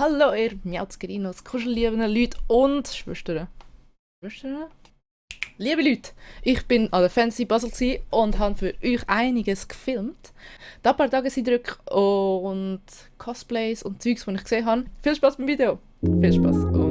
Hallo ihr Miauzgerinos, kuschelliebenden Leute und Schwestern. Schwestern? Liebe Leute, ich bin an der Fancy Basel und habe für euch einiges gefilmt. Da ein paar Tage sind zurück und Cosplays und Zeugs, die ich gesehen habe. Viel Spaß beim Video. Viel Spaß und